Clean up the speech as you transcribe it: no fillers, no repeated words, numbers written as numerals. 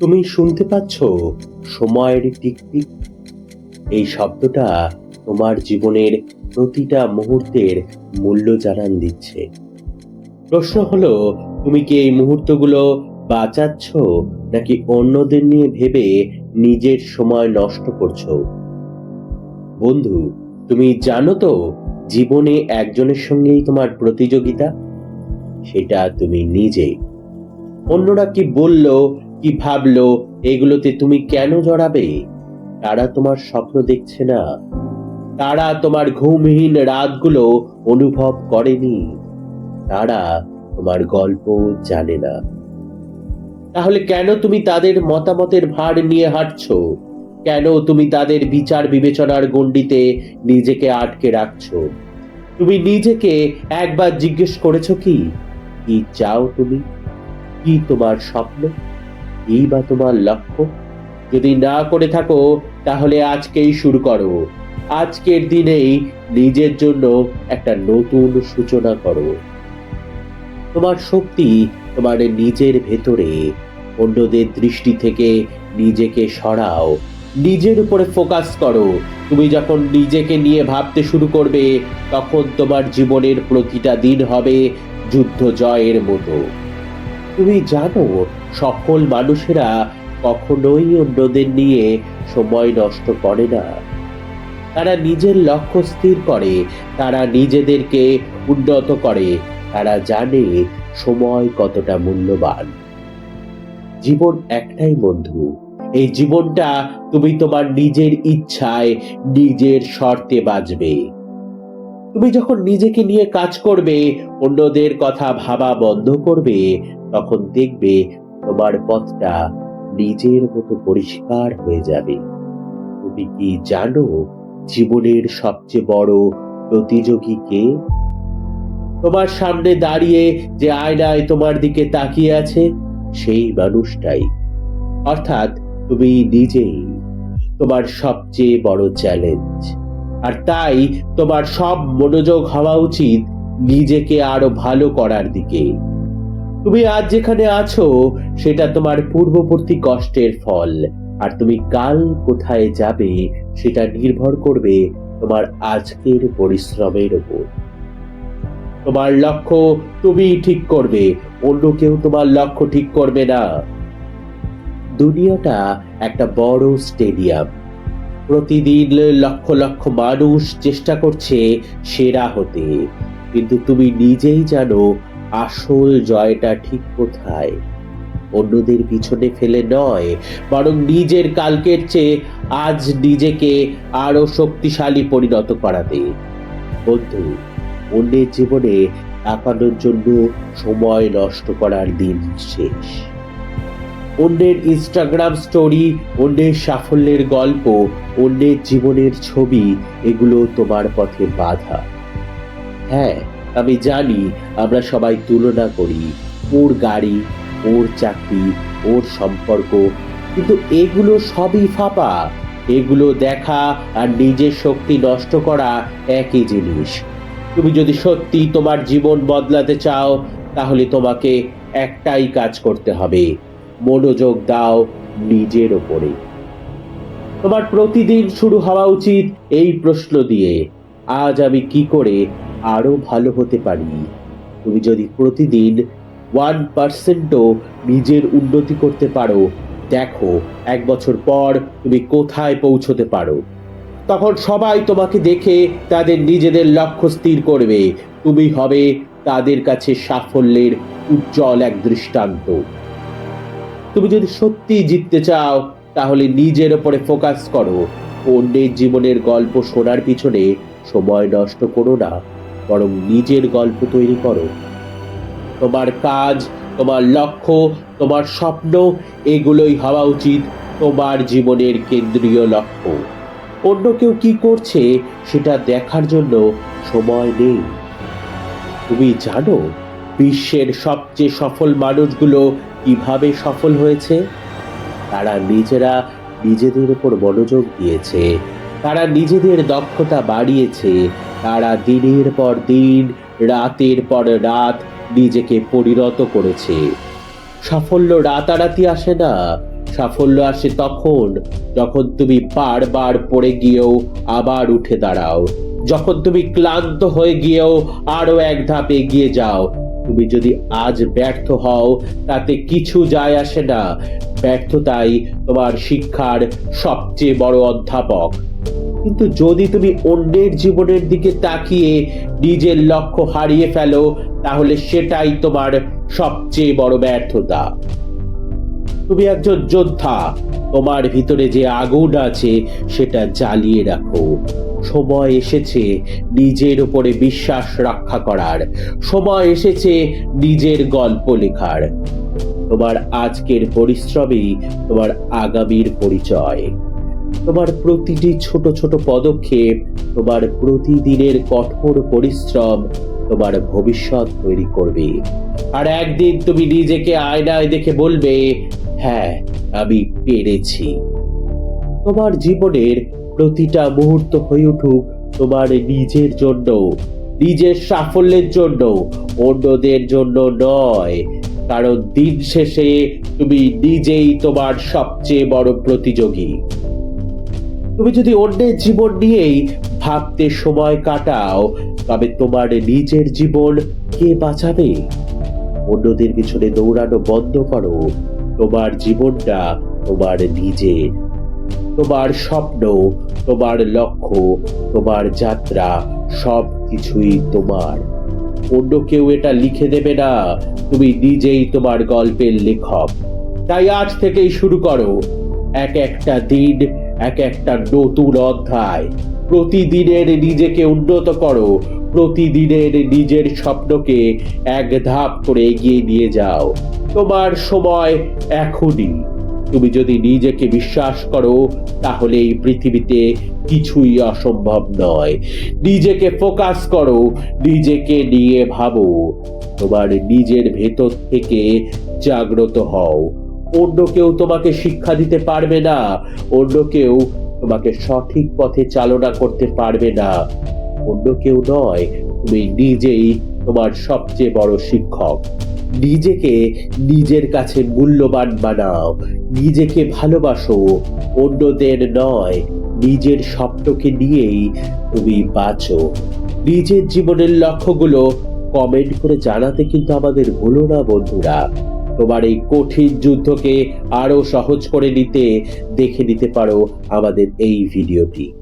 তুমি শুনতে পাচ্ছ সময়ের টিকটিক? এই শব্দটা তোমার জীবনের প্রতিটা মুহূর্তের মূল্য জানান দিচ্ছে। প্রশ্ন হলো, তুমি কি এই মুহূর্তগুলো বাঁচাচ্ছ নাকি অন্যদের নিয়ে ভেবে নিজের সময় নষ্ট করছো? বন্ধু, তুমি জানো তো, জীবনে একজনের সঙ্গেই তোমার প্রতিযোগিতা, সেটা তুমি নিজে। অন্যরা কি বললো, কি ভাবলো, এগুলোতে তুমি কেন জড়াবে? তারা তোমার স্বপ্ন দেখছে না, তারা তোমার ঘুমহীন রাতগুলো অনুভব করেনি, তারা তোমার গল্প জানে না। তাহলে কেন তুমি তাদের মতামতের ভার নিয়ে হাঁটছো? কেন তুমি তাদের বিচার বিবেচনার গণ্ডিতে নিজেকে আটকে রাখছো? তুমি নিজেকে একবার জিজ্ঞেস করেছো কি, কি চাও তুমি? কি তোমার স্বপ্ন? এই বা তোমার লক্ষ্য? যদি না করে থাকো, তাহলে আজকেই শুরু করো। আজকের দিনেই নিজের জন্য একটা নতুন সূচনা করো। তোমার শক্তি তোমার নিজের ভেতরে। অন্যদের দৃষ্টি থেকে নিজেকে সরাও, নিজের উপরে ফোকাস করো। তুমি যখন নিজেকে নিয়ে ভাবতে শুরু করবে, তখন তোমার জীবনের প্রতিটা দিন হবে যুদ্ধ জয়ের মতো। তুমি জানো, সফল মানুষেরা কখনোই অন্যদের নিয়ে সময় নষ্ট করে না। তারা নিজের লক্ষ্য স্থির করে, তারা নিজেদেরকে উন্নত করে, তারা জানে সময় কতটা মূল্যবান। জীবন একটাই বন্ধু, এই জীবনটা তুমি তোমার নিজের ইচ্ছায়, নিজের শর্তে বাঁচবে। তুমি যখন নিজেকে নিয়ে কাজ করবে, অন্যদের কথা ভাবা বন্ধ করবে, তখন দেখবে তোমার পথটা নিজের মতো পরিষ্কার হয়ে যাবে। তুমি কি জানো, জীবনের সবচেয়ে বড় প্রতিযোগী কে? তোমার সামনে দাঁড়িয়ে যে আয়নায় তোমার দিকে তাকিয়ে আছে, সেই মানুষটাই। অর্থাৎ তুমি নিজেই তোমার সবচেয়ে বড় চ্যালেঞ্জ। আর তাই তোমার সব মনোযোগ হওয়া উচিত নিজেকে আরো ভালো করার দিকে। তুমি আজ যেখানে আছো, সেটা তোমার পূর্ববর্তী কষ্টের ফল। আর তুমি কাল কোথায় যাবে, সেটা নির্ভর করবে তোমার আজকের পরিশ্রমের উপর। তোমার লক্ষ্য তুমি ঠিক করবে, অন্য কেউ তোমার লক্ষ্য ঠিক করবে না। দুনিয়াটা একটা বড় স্টেডিয়াম। প্রতিদিন লক্ষ লক্ষ মানুষ চেষ্টা করছে সেরা হতে, কিন্তু তুমি নিজেই জানো আসল জয়টা ঠিক কোথায়। অন্যদের পিছনে ফেলে নয়, বরং নিজের কালকের চেয়ে আজ নিজেকে আরো শক্তিশালী পরিণত করাতে। বন্ধু, অন্যের জীবনে তাকানোর জন্য সময় নষ্ট করার দিন শেষ। অন্যের ইনস্টাগ্রাম স্টোরি, অন্যের সাফল্যের গল্প, অন্যের জীবনের ছবি, এগুলো তোমার পথে বাধা। হ্যাঁ, আমি জানি, আমরা সবাই তুলনা করি, ওর গাড়ি, ওর চাকরি, ওর সম্পর্ক, কিন্তু এগুলো সবই ফাঁপা। এগুলো দেখা আর নিজের শক্তি নষ্ট করা একই জিনিস। তুমি যদি সত্যি তোমার জীবন বদলাতে চাও, তাহলে তোমাকে একটাই কাজ করতে হবে, মনোযোগ দাও নিজের ওপরে। তোমার প্রতিদিন শুরু হওয়া উচিত এই প্রশ্ন দিয়ে, আজ আমি কি করে আরো ভালো হতে পারি? তুমি যদি প্রতিদিন 1%ও নিজের উন্নতি করতে পারো, দেখো 1 বছর পর তুমি কোথায় পৌঁছতে পারো। তখন সবাই তোমাকে দেখে তাদের নিজেদের লক্ষ্য স্থির করবে। তুমি হবে তাদের কাছে সাফল্যের উজ্জ্বল এক দৃষ্টান্ত। তুমি যদি সত্যি জিততে চাও, তাহলে নিজের উপরে ফোকাস করো। অন্যের জীবনের গল্প শোনার পিছনে সময় নষ্ট করো না, বরং নিজের গল্প তৈরি করো। তোমার কাজ, তোমার লক্ষ্য, তোমার স্বপ্ন, এগুলোই হওয়া উচিত তোমার জীবনের কেন্দ্রীয় লক্ষ্য। অন্য কেউ কি করছে সেটা দেখার জন্য সময় নেই। তুমি জানো, বিশ্বের সবচেয়ে সফল মানুষগুলো কিভাবে সফল হয়েছে? তারা নিজেরা নিজেদের উপর মনোযোগ দিয়েছে, তারা নিজেদের দক্ষতা বাড়িয়েছে, তারা দিনের পর দিন, রাতের পর রাত নিজেকে পরিণত করেছে। সাফল্য রাতারাতি আসে না, সাফল্য আসে তখন যখন তুমি বারবার পড়ে গিয়েও আবার উঠে দাঁড়াও, যখন তুমি ক্লান্ত হয়ে গিয়েও আরো এক ধাপ এগিয়ে যাও। তুমি যদি আজ ব্যর্থ হও তাতে কিছু যায় আসে না। ব্যর্থতাই তোমার শিক্ষার সবচেয়ে বড় অধ্যাপক। কিন্তু যদি তুমি অন্যের জীবনের দিকে তাকিয়ে নিজের লক্ষ্য হারিয়ে ফেলো, তাহলে সেটাই তোমার সবচেয়ে বড় ব্যর্থতা। তুমি একজন যোদ্ধা, তোমার ভিতরে যে আগুন আছে সেটা জ্বালিয়ে রাখো। সময় এসেছে নিজের উপরে বিশ্বাস রক্ষা করার, সময় এসেছে নিজের গল্প লেখার। তোমার আজকের পরিশ্রমই তোমার আগামীর পরিচয়। তোমার প্রতিটি ছোট ছোট পদক্ষেপ, তোমার প্রতিদিনের কঠোর পরিশ্রম তোমার ভবিষ্যৎ তৈরি করবে। আর একদিন তুমি নিজেকে আয়নায় দেখে বলবে, হ্যাঁ, আমি পেরেছি। তোমার জীবনের প্রতিটা মুহূর্ত হয়ে উঠুক তোমার নিজের জন্য, নিজের সাফল্যের জন্য, অন্যদের জন্য নয়। কারণ দিন শেষে তুমি নিজেই তোমার সবচেয়ে বড় প্রতিযোগী। তুমি যদি অন্যের জীবন নিয়েই ভাবতে সময় কাটাও, তবে তোমার নিজের জীবন কে বাঁচাবে? অন্যদের পিছনে দৌড়ানো বন্ধ করো। তোমার জীবনটা তোমার নিজের। তোমার স্বপ্ন, তোমার লক্ষ্য, তোমার যাত্রা সবকিছুই তোমার। অন্য কেউ এটা লিখে দেবে না, তুমি নিজেই তোমার গল্পের লেখক। তাই আজ থেকেই শুরু করো, এক একটা দিন এক একটা নতুন অধ্যায়। প্রতিদিনের নিজেকে উন্নত করো, প্রতিদিনের নিজের স্বপ্নকে এক ধাপ করে এগিয়ে নিয়ে যাও। তোমার সময় এখনই। তুমি যদি নিজেকে বিশ্বাস করো, তাহলে এই পৃথিবীতে কিছুই অসম্ভব নয়। নিজেকে ফোকাস করো, নিজেকে নিয়ে ভাবো, তোমার নিজের ভেতর থেকে জাগ্রত হও। অন্য কেউ তোমাকে শিক্ষা দিতে পারবে না, অন্য কেউ তোমাকে সঠিক পথে চালনা করতে পারবে না। অন্য কেউ নয়, তুমি নিজেই তোমার সবচেয়ে বড় শিক্ষক। নিজেকে নিজের কাছে মূল্যবান বানাও, নিজেকে ভালোবাসো, অন্যদের নয়। নিজের স্বপ্নকে নিয়েই তুমি বাঁচো। নিজের জীবনের লক্ষ্যগুলো কমেন্ট করে জানাতে কিন্তু আমাদের ভুলো না বন্ধুরা। তোমার এই কঠিন যুদ্ধকে আরো সহজ করে নিতে দেখে নিতে পারো আমাদের এই ভিডিওটি।